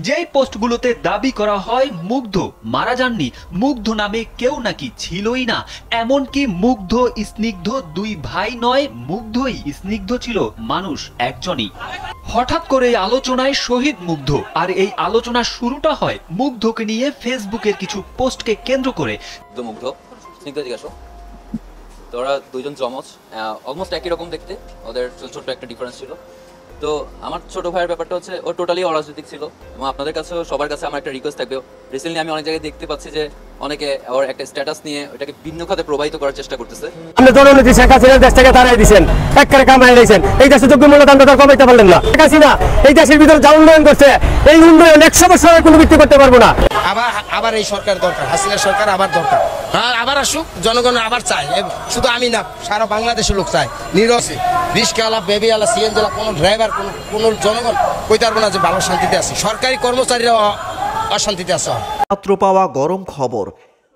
যেই পোস্টগুলোতে দাবি করা হয় মুগ্ধ মারা যাননি, মুগ্ধ নামে কেউ নাকি ছিলই না, এমনকি মুগ্ধ স্নিগ্ধ দুই ভাই নয়, মুগ্ধই স্নিগ্ধ ছিল মানুষ একজনই। হঠাৎ করে এই আলোচনায় শহীদ মুগ্ধ, আর এই আলোচনার শুরুটা হয় মুগ্ধকে নিয়ে ফেসবুকের কিছু পোস্টকে কেন্দ্র করে। মুগ্ধ স্নিগ্ধ জিজ্ঞাসা, তো ওরা দুইজন জমজ, অলমোস্ট একই রকম দেখতে, ওদের ছোট্ট একটা ডিফারেন্স ছিল। তো আমার ছোট ভাইয়ের ব্যাপারটা হচ্ছে ও টোটালি অরাজনৈতিক ছিল, এবং আপনাদের কাছেও সবার কাছে আমার একটা রিকোয়েস্ট থাকবে। রিসেন্টলি আমি অনেক জায়গায় দেখতে পাচ্ছি যে অনেকে ওর একটা স্ট্যাটাস নিয়ে ওটাকে ভিন্ন খাতে প্রবাহিত করার চেষ্টা করতেছে। আপনি জননেত্রী শেখ হাসিনার দেশ থেকে তাড়াই দিয়েছেন, এক করে কামাই নিয়েছেন, এই দেশে যোগ্য মূল্যদান তো কমাইতে পারলেন না। শেখ হাসিনা এই দেশের ভিতরে যা উন্নয়ন করছে, এই উন্নয়ন 100 বছরের কোনো ভিত্তি করতে পারবো না। আবার এই সরকার দরকার, হাসিনা সরকার আবার দরকার, আবার আসুক, জনগণ আবার চায়, শুধু আমি না সারা বাংলাদেশের লোক চায়। নিরসে রিস্কাওয়ালা, বেবিওয়ালা, সিএনজিওয়ালা, কোনো ড্রাইভার, কোনো জনগণ কইতে পারবো না যে ভালো শান্তিতে আছে। সরকারি কর্মচারীরা অশান্তিতে আছে। মাত্র পাওয়া গরম খবর।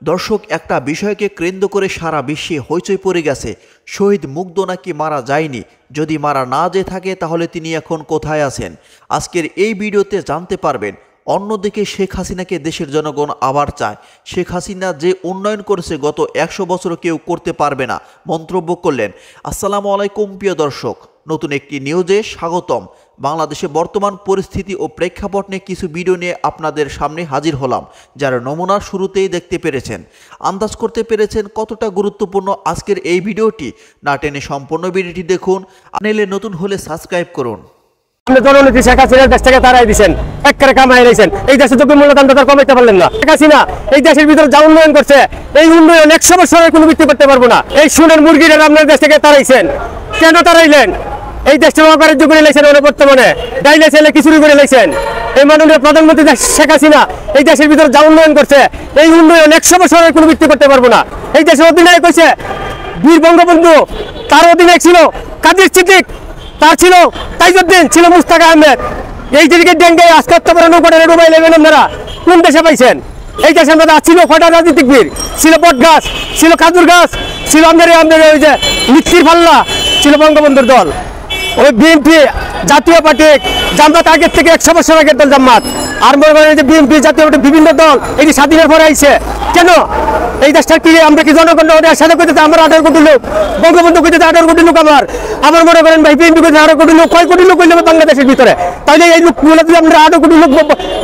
দর্শক, একটা বিষয়কে কেন্দ্র করে সারা বিশ্বে হইচই পড়ে গেছে। শহীদ মুগ্ধ নাকি মারা যায়নি, যদি মারা না যেয়ে থাকে তাহলে তিনি এখন কোথায় আছেন আজকের এই ভিডিওতে জানতে পারবেন। অন্যদিকে শেখ হাসিনাকে দেশের জনগণ আবার চায়। শেখ হাসিনা যে উন্নয়ন করেছে গত 100 বছরও কেউ করতে পারবে না মন্তব্য করলেন। আসসালামু আলাইকুম প্রিয় দর্শক, নতুন একটি নিউজে স্বাগতম। বাংলাদেশে বর্তমান পরিস্থিতি ও প্রেক্ষাপট নিয়ে কিছু ভিডিও নিয়ে আপনাদের সামনে হাজির হলাম, যার নমুনা শুরুতেই দেখতে পেরেছেন। আন্দাজ করতে পেরেছেন কতটা গুরুত্বপূর্ণ আজকের এই ভিডিওটি। না টেনে সম্পূর্ণ ভিডিওটি দেখুন। চ্যানেলে নতুন হলে সাবস্ক্রাইব করুন। আপনি জননেত্রী শেখ হাসিনার দেশ থেকে তাড়াই দিয়েছেন, এক করে কামাই নিয়েছেন, এই দেশে যোগ্য মূল্যদান তো কমাইতে পারলেন না। শেখ হাসিনা এই দেশের ভিতরে যা উন্নয়ন করছে, এই উন্নয়ন 100 বছরের কোনো ভিত্তি করতে পারবো না। এই শুনেন মুরগিরা আপনার দেশ থেকে তাড়াইছেন, কেন তাড়াইলেন? এই দেশটা অকার্য করে লাইছেন, বর্তমানে ডাইলে ছেলে কিছুরি করে লাইছেন। এই মাননীয় প্রধানমন্ত্রী শেখ হাসিনা এই দেশের ভিতরে যা উন্নয়ন করছে, এই উন্নয়ন 100 বছরের কোনো ভিত্তি করতে পারবো না। এই দেশের অধিনায়ক হয়েছে বীর বঙ্গবন্ধু, তার অধিনায়ক ছিল কাদের সিদ্দিক, তার ছিল তাইজউদ্দিন, ছিল মুস্তাক আহমেদ। এই দিকে ডেঙ্গে আজকে নৌকাটা ডুবাই নেবেন আপনারা, কোন দেশে পাইছেন? এই দেশে আমরা ছিল কয়টা রাজনীতিক বীর, ছিল বট গাছ, ছিল খাজুর গাছ, ছিল আমাদের ওই যে মিত্তির পাল্লা, ছিল বঙ্গবন্ধুর দল, ওই বিএনপি জাতীয় পার্টি, জামাত আগের থেকে 100 বছর আগের দল জামাত। আর মনে করেন যে বিএনপি জাতীয় পার্টি বিভিন্ন দল এটি স্বাধীনের পরে আইছে। কেন এই দেশটা কি আমরা কি জনগণ সাথে করতে? আমার 18 কোটি লোক, বঙ্গবন্ধু করতে 18 কোটি লোক। আমার মনে করেন ভাই বিএনপি করতে 18 কোটি লোক, কয় কোটি লোক হইলে বাংলাদেশের ভিতরে? তাহলে এই লোকগুলো যদি আমরা 18 কোটি লোক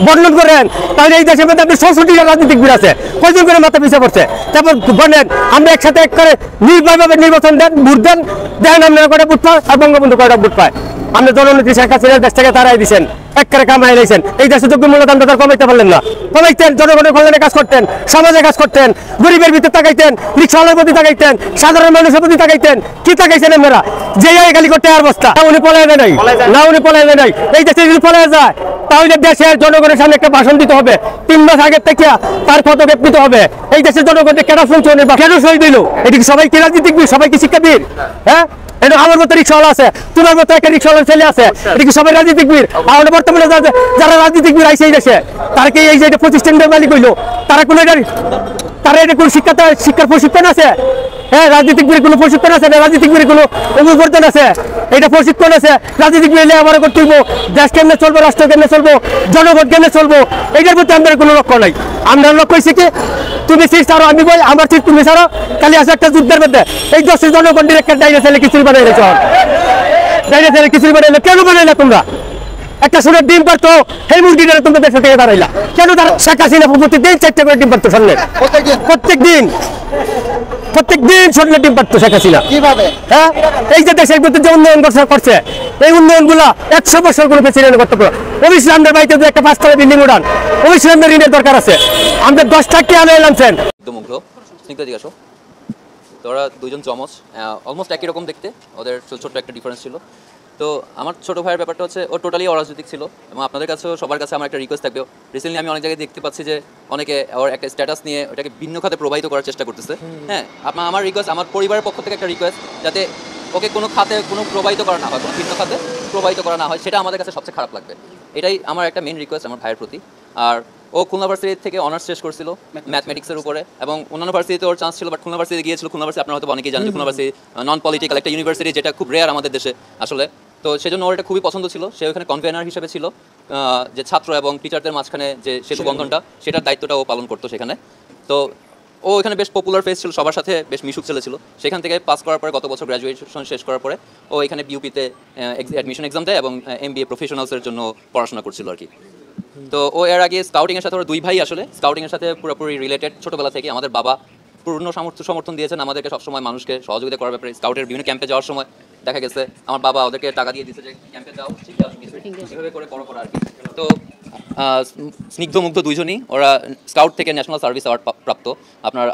বর্ণন করেন, তাহলে এই দেশের মধ্যে আপনি 66টা রাজনীতিক বীর আছে, কয়জন করে মাথা পিছিয়ে পড়ছে? তারপর বলেন আমরা একসাথে এক করে নির্ভয়ভাবে নির্বাচন দেন, ভোট দেন, দেখেন আপনারা কয়টা ভোট পায় আর বঙ্গবন্ধু কয়টা ভোট পায়। আপনি জননেত্রী শেখ হাসিনার দেশ থেকে তাড়াই দিয়েছেন, এক করে কামাই নিয়েছেন, এই দেশে যোগ্য মূল্যদান তো কমাইতে পারলেন না। কমাইতেন, জনগণের কল্যাণে কাজ করতেন, সমাজে কাজ করতেন, গরিবের ভিতরে তাকাইতেন, রিক্সাওয়ালার প্রতি তাকাইতেন, সাধারণ মানুষের প্রতি তাকাইতেন। কি তাকাইছেন আপনারা? যে খালি করতে আর বস্তা উনি পলায় নাই, না উনি পলায় নাই। এই দেশে যদি পলায় যায় তাহলে দেশের জনগণের সামনে একটা ভাষণ দিতে হবে, 3 মাস আগে থেকে তার পদক্ষেপ নিতে হবে। এই দেশের জনগণকে কেন শুনছে, কেন শহীদ দিল? এটি সবাই কি রাজনীতিক বীর, সবাই কি শিক্ষাবীর? হ্যাঁ, আমার মতো রিক্সাওয়ালা আছে, তোমার মতো একটা রিক্সাওয়ালার ছেলে আছে, এটা কি সবাই রাজনীতিক বীর? আর বর্তমানে যারা রাজনীতিক বীর আইসে এই দেশে, তারা কি এই যে প্রতিষ্ঠানের মালিক হইলো? তারা কোনো এটা কোন শিক্ষার প্রশিক্ষণ আছে? হ্যাঁ, রাজনীতিক বীর কোনো প্রশিক্ষণ আছে না? রাজনীতিক বীর কোনো অভিবর্তন আছে? এটা প্রশিক্ষণ আছে? রাজনীতিক বীর লেখাপড়া করতে হইব, দেশ কেমনে চলবো, রাষ্ট্র কেমনে চলবো, জনগণ কেমনে চলবো, এটার প্রতি আমাদের কোনো লক্ষ্য নাই। আমরা লক্ষ্য হয়েছে কি তুমি সিট ছাড়ো, আমি বই আমার সিট তুমি ছাড়ো, খালি আছে একটা যুদ্ধের মধ্যে। এই দেশের জনগণের একটা ডাইনে ছেলে খিচুড়ি বানাইলে, ডাইনে ছেলে খিচুড়ি বানাইলে কেন বানাইলা তোমরা? একটা সোনার ডিম পারতো, সেই মুরগিটা তোমরা দেশে থেকে দাঁড়াইলা কেন? তারা শেখ হাসিনা প্রতিদিন 4টা করে ডিম পারতো সামনে, প্রত্যেক দিন স্বর্ণের ডিম পারতো শেখ হাসিনা। কিভাবে? হ্যাঁ, এই যে দেশের ভিতরে যে উন্নয়ন করছে, এই উন্নয়ন গুলা 100 বছর কোনো প্রেসিডেন্ট করতে পারে। অভিশ্রামদের বাড়িতে একটা 5তলা বিল্ডিং উড়ান, অভিশ্রামদের ঋণের দরকার আছে, আমাদের 10 টাকা আনে এলামছেন। মুগ্ধ স্নিগ্ধ জিজ্ঞাসা, তো ওরা দুইজন জমজ, অলমোস্ট একই রকম দেখতে, ওদের ছোট্ট একটা ডিফারেন্স ছিল। তো আমার ছোট ভাইয়ের ব্যাপারটা হচ্ছে ও টোটালি অরাজনৈতিক ছিল, এবং আপনাদের কাছেও সবার কাছে আমার একটা রিকোয়েস্ট থাকবে। রিসেন্টলি আমি অনেক জায়গায় দেখতে পাচ্ছি যে অনেকে ওর একটা স্ট্যাটাস নিয়ে ওটাকে ভিন্ন খাতে প্রবাহিত করার চেষ্টা করতেছে। হ্যাঁ, আমার রিকোয়েস্ট, আমার পরিবারের পক্ষ থেকে একটা রিকোয়েস্ট, যাতে ওকে কোনো খাতে কোনো প্রবাহিত করা না হয়, কোনো ভিন্ন খাতে প্রবাহিত করা না হয়, সেটা আমাদের কাছে সবচেয়ে খারাপ লাগবে। এটাই আমার একটা মেন রিকোয়েস্ট আমার ভাইয়ের প্রতি। আর ও খুলনা ভার্সিটি থেকে অনার্স শেষ করছিল ম্যাথমেটিক্সের উপরে, এবং অন্যান্য ভার্সিটিতে ওর চান্স ছিল, বাট খুলনা ভার্সিটি গিয়েছিল। খুলনা ভার্সিটি আপনারা হয়তো অনেকেই জানেন, খুলনা ভার্সিটি নন পলিটিক্যাল একটা ইউনিভার্সিটি, যেটা খুব রেয়ার আমাদের দেশে আসলে। তো সেজন্য ওর এটা খুবই পছন্দ ছিল, সে ওখানে কনভেনার হিসেবে ছিল। যে ছাত্র এবং টিচারদের মাঝখানে যে সেতু বন্ধনটা, সেটার দায়িত্বটা ও পালন করতো সেখানে। তো ও এখানে বেশ পপুলার ফেস ছিল, সবার সাথে বেশ মিশুক ছেলে ছিল। সেখান থেকে পাস করার পরে গত বছর গ্র্যাজুয়েশন শেষ করার পরে ও এখানে বিউপিতে অ্যাডমিশন এক্সাম দেয় এবং MBA প্রফেশনালসের জন্য পড়াশোনা করছিল আর কি। তো ও এর আগে স্কাউটিংয়ের সাথে ওরা দুই ভাই আসলে স্কাউটিংয়ের সাথে পুরোপুরি রিলেটেড। ছোটোবেলা থেকে আমাদের বাবা পূর্ণ সমর্থন দিয়েছেন আমাদেরকে সবসময়, মানুষকে সহযোগিতা করার ব্যাপারে। স্কাউটের বিভিন্ন ক্যাম্পে যাওয়ার সময় দেখা গেছে আমার বাবা ওদেরকে টাকা দিয়ে দিয়েছে যে ক্যাম্পে যাও, ঠিক আছে এভাবে করে করা আর কি। তো স্নিগ্ধ মুগ্ধ দুইজনই ওরা স্কাউট থেকে ন্যাশনাল সার্ভিস অ্যাওয়ার্ড প্রাপ্ত।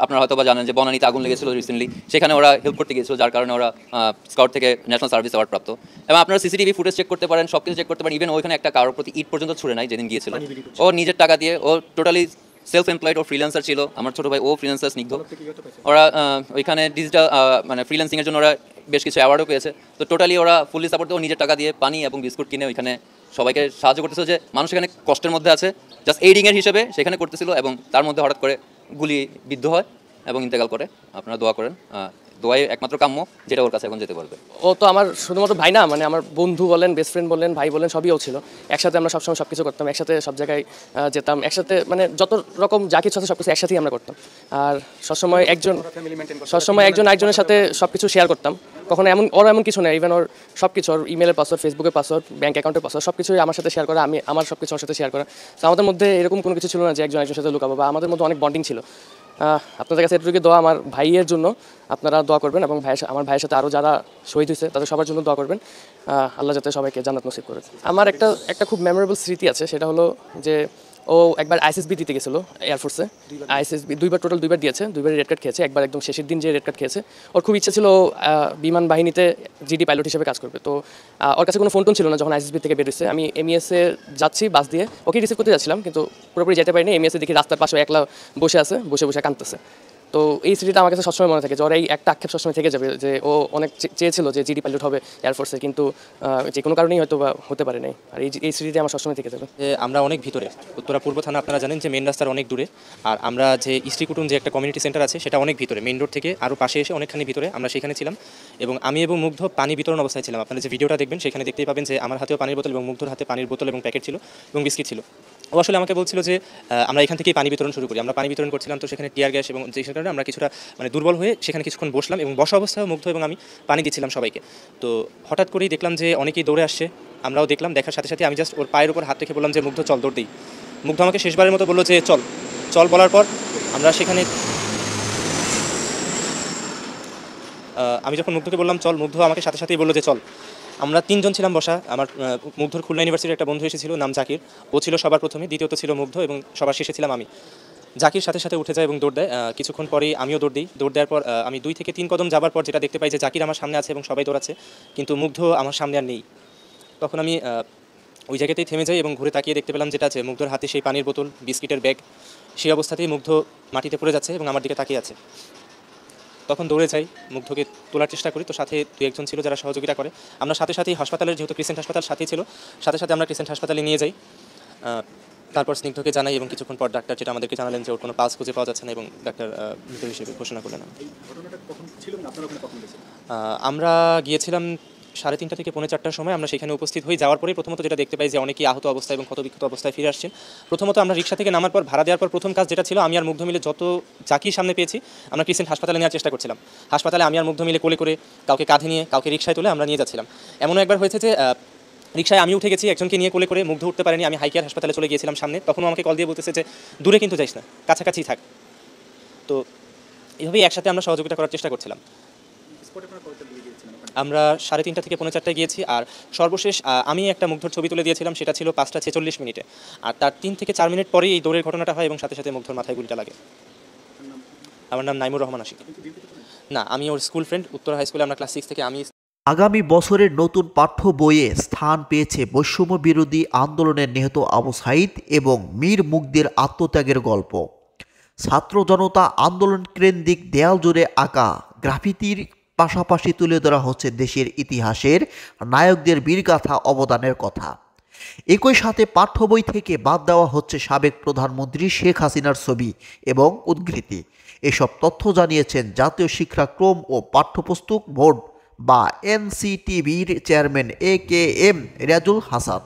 আপনারা হয়তো বা জানেন যে বনানীতে আগুন লেগেছিল রিসেন্টলি, সেখানে ওরা হেল্প করতে গিয়েছিল, যার কারণে ওরা স্কাউট থেকে ন্যাশনাল সার্ভিস অ্যাওয়ার্ড প্রাপ্ত। এবং আপনারা CCTV ফুটেজ চেক করতে পারেন, সব কিছু চেক করতে পারেন। ইভেন ওইখানে একটা কারোর প্রতি ইট পর্যন্ত ছুড়ে নাই যেদিন গিয়েছিল। ও নিজের টাকা দিয়ে, ও টোটালি সেলফ এমপ্লয়েড, ও ফ্রিল্যান্সার ছিল। আমার ছোটো ভাই ও ফ্রিল্যান্সার স্নিগ্ধ। ওরা ওইখানে ডিজিটাল ফ্রিল্যান্সিংয়ের জন্য ওরা বেশ কিছু অ্যাওয়ার্ডও পেয়েছে। তো টোটালি ওরা ফুললি সাপোর্ট দিয়ে নিজের টাকা দিয়ে পানি এবং বিস্কুট কিনে ওইখানে সবাইকে সাহায্য করতেছিল। যে মানুষ এখানে কষ্টের মধ্যে আছে, জাস্ট এইডিংয়ের হিসেবে সেখানে করতেছিল। এবং তার মধ্যে হঠাৎ করে গুলি বিদ্ধ হয় এবং ইন্তেকাল করে। আপনারা দোয়া করেন, দোয়াই একমাত্র কাম্য, যেটা ওর কাছে এখন যেতে পারবে। ও তো আমার শুধুমাত্র ভাই না, মানে আমার বন্ধু বলেন, বেস্ট ফ্রেন্ড বলেন, ভাই বলেন, সবই ও ছিল। একসাথে আমরা সবসময় সব কিছু করতাম, একসাথে সব জায়গায় যেতাম, একসাথে মানে যত রকম যা কিছু আছে সব কিছু একসাথেই আমরা করতাম। আর সবসময় একজন একজনের সাথে সব কিছু শেয়ার করতাম। কখনো এমন কিছু নেই, ইভেন ওর সব কিছু, ওর ইমেলের পাসওয়ার্ড, ফেসবুকের পাসওয়ার্ড, ব্যাঙ্ক অ্যাকাউন্টের পাসওয়ার্ড, সব কিছুই আমার সাথে শেয়ার করা, আমি আমার সব কিছু ওর সাথে শেয়ার করা। তো আমাদের মধ্যে এরকম কোনো কিছু ছিল না যে একজনের সাথে লুকাবো, বা আমাদের মধ্যে অনেক বন্ডিং ছিল। আপনাদের কাছে এটুকু দোয়া আমার ভাইয়ের জন্য, আপনারা দোয়া করবেন, এবং আমার ভাইয়ের সাথে আরও যারা শহীদ হয়েছে তাদের সবার জন্য দোয়া করবেন। আল্লাহ যাতে সবাইকে জান্নাত নসিব করে। আমার একটা খুব মেমোরেবল স্মৃতি আছে, সেটা হলো যে ও একবার ISSB দিতে গেছিলো এয়ারফোর্সে। ISSB টোটাল দুইবার দিয়েছে, দুইবার রেড কার্ড খেয়েছে। একবার একদম শেষের দিন যে রেড কার্ড খেয়েছে, ওর খুব ইচ্ছা ছিল বিমান বাহিনীতে GD পাইলট হিসেবে কাজ করবে। তো ওর কাছে কোনো ফোন ছিল না যখন ISSB থেকে বেরোচ্ছে। আমি MES-এ যাচ্ছি বাস দিয়ে, ওকে রিসিভ করতে যাচ্ছিলাম, কিন্তু পুরোপুরি যেতে পারিনি। MES-এ দেখি রাস্তার পাশে একলা বসে আছে, বসে কাঁদতেছে। তো এই স্মৃতিটা আমার কাছে সবসময় মনে থাকে, যে ওর এই একটা আক্ষেপ সবসময় থেকে যাবে, যে ও অনেক চেয়েছিল যে GD পাইলট হবে এয়ারফোর্সে, কিন্তু যে কোনো কারণেই হয়তো বা হতে পারে নাই। আর এই স্মৃতিটা আমার সবসময় থেকে যাবে। আমরা অনেক ভিতরে, উত্তরা পূর্ব থানা আপনারা জানেন যে মেন রাস্তার অনেক দূরে, আর আমরা যে ইস্ট্রিকুটুম যে একটা কমিউনিটি সেন্টার আছে সেটা অনেক ভিতরে, মেন রোড থেকে আরও পাশে এসে অনেকখানি ভিতরে আমরা সেখানে ছিলাম। এবং আমি এবং মুগ্ধ পানি বিতরণ অবস্থায় ছিলাম। আপনারা যে ভিডিওটা দেখবেন সেখানে দেখতেই পাবেন যে আমার হাতেও পানির বোতল এবং মুগ্ধর হাতে পানির বোতল এবং প্যাকেট ছিল এবং বিস্কিট ছিল। ও আসলে আমাকে বলছিল যে আমরা এখান থেকেই পানি বিতরণ শুরু করি। আমরা পানি বিতরণ করছিলাম, তো সেখানে টিয়ার গ্যাস এবং যে কারণে আমরা কিছুটা মানে দুর্বল হয়ে সেখানে কিছুক্ষণ বসলাম, এবং বসা অবস্থায় মুগ্ধ এবং আমি পানি দিচ্ছিলাম সবাইকে। তো হঠাৎ করেই দেখলাম যে অনেকেই দৌড়ে আসছে, আমরাও দেখলাম। দেখার সাথে সাথে আমি জাস্ট ওর পায়ের উপর হাত রেখে বললাম যে মুগ্ধ চল, দৌড় দিই। মুগ্ধ আমাকে শেষবারের মতো বললো যে চল বলার পর আমরা সেখানে আমি যখন মুগ্ধকে বললাম চল, মুগ্ধ আমাকে সাথে সাথেই বললো যে চল। আমরা তিনজন ছিলাম বসা। আমার মুগ্ধর খুলনা ইউনিভার্সিটির একটা বন্ধু এসেছিল, নাম জাকির। ও ছিল সবার প্রথমে, দ্বিতীয়ত ছিল মুগ্ধ, এবং সবার শেষে ছিলাম আমি। জাকির সাথে সাথে উঠে যায় এবং দৌড় দেয়। কিছুক্ষণ পরেই আমিও দৌড় দিই। দৌড় দেওয়ার পর আমি 2 থেকে 3 কদম যাবার পর যেটা দেখতে পাই যে জাকির আমার সামনে আছে এবং সবাই দৌড়াচ্ছে, কিন্তু মুগ্ধ আমার সামনে আর নেই। তখন আমি ওই জায়গাতেই থেমে যাই এবং ঘুরে তাকিয়ে দেখতে পেলাম যেটা আছে মুগ্ধর হাতে সেই পানির বোতল, বিস্কিটের ব্যাগ। সেই অবস্থাতেই মুগ্ধ মাটিতে পড়ে যাচ্ছে এবং আমার দিকে তাকিয়ে আছে। তখন দৌড়ে যাই, মুগ্ধকে তোলার চেষ্টা করি। তো সাথে 2-1 ছিল যারা সহযোগিতা করে। আমরা সাথে সাথেই হাসপাতালের, যেহেতু ক্রিসেন্ট হাসপাতাল সাথেই ছিল, সাথে সাথে আমরা ক্রিসেন্ট হাসপাতালে নিয়ে যাই। তারপর স্নিগ্ধকে জানাই, এবং কিছুক্ষণ পর ডাক্তার যেটা আমাদেরকে জানালেন যে ওর কোনো পালস খুঁজে পাওয়া যাচ্ছে না, এবং ডাক্তার মৃত হিসেবে ঘোষণা করলেন। আমরা গিয়েছিলাম 3:30 থেকে 4:45 সময়। আমরা সেখানে উপস্থিত হয়ে যাওয়ার পরে প্রথমত যেটা দেখতে পাই যে অনেকেই আহত অবস্থায় এবং ক্ষতবিক্ষত অবস্থায় ফিরে আসছেন। প্রথমত আমরা রিক্সা থেকে নামার পর, ভাড়া দেওয়ার পর প্রথম কাজ যেটা ছিল, আমি আর মুগ্ধ মিলে যত জাকির সামনে পেয়েছি আমরা ক্রিসেন্ট হাসপাতালে নেওয়ার চেষ্টা করছিলাম। হাসপাতালে আমি আর মুগ্ধ মিলে কোলে করে কাউকে কাঁধে নিয়ে, কাউকে রিক্সায় তুলে আমরা নিয়ে যাচ্ছিলাম। এমনও একবার হয়েছে যে রিক্সায় আমি উঠে গেছি, একজনকে নিয়ে কোলে করে, মুগ্ধ উঠতে পারেনি। আমি হাইকেয়ার হাসপাতালে চলে গিয়েছিলাম সামনে। তখনও আমাকে কল দিয়ে বলতেছে যে দূরে কিন্তু যাইস না, কাছাকাছি থাক। তো এভাবেই একসাথে আমরা সহযোগিতা করার চেষ্টা করছিলাম। আমরা 3:30 থেকে 4:45 গিয়েছি। আর সর্বশেষ আমি একটা মুগ্ধর ছবি তুলে দিয়েছিলাম, সেটা ছিল 5:46 আর তার 3 থেকে 4 মিনিট পরেই এই দৌড়ের ঘটনাটা হয় এবং সাথে সাথে মুগ্ধর মাথায় গুলিটা লাগে। আমার নাম নাইমুর রহমান আশিক। না, আমি ওর স্কুল ফ্রেন্ড। উত্তর হাই স্কুলে আমরা ক্লাস 6 থেকে আমি। আগামী বছরের নতুন পাঠ্য বইয়ে স্থান পেয়েছে বৈষম্য বিরোধী আন্দোলনের নিহত আবু সাঈদ এবং মীর মুগ্ধের আত্মত্যাগের গল্প। ছাত্র জনতা আন্দোলন কেন্দ্রিক দেয়াল জুড়ে আঁকা গ্রাফিতির পাশাপাশি তুলে ধরা হচ্ছে দেশের ইতিহাসের নায়কদের বীরগাথা, অবদানের কথা। একই সাথে পাঠ্য বই থেকে বাদ দেওয়া হচ্ছে সাবেক প্রধানমন্ত্রী শেখ হাসিনার ছবি এবং উদ্ধৃতি। এসব তথ্য জানিয়েছেন জাতীয় শিক্ষাক্রম ও পাঠ্যপুস্তক বোর্ড বা NCTB'র চেয়ারম্যান AKM রেজাউল হাসান।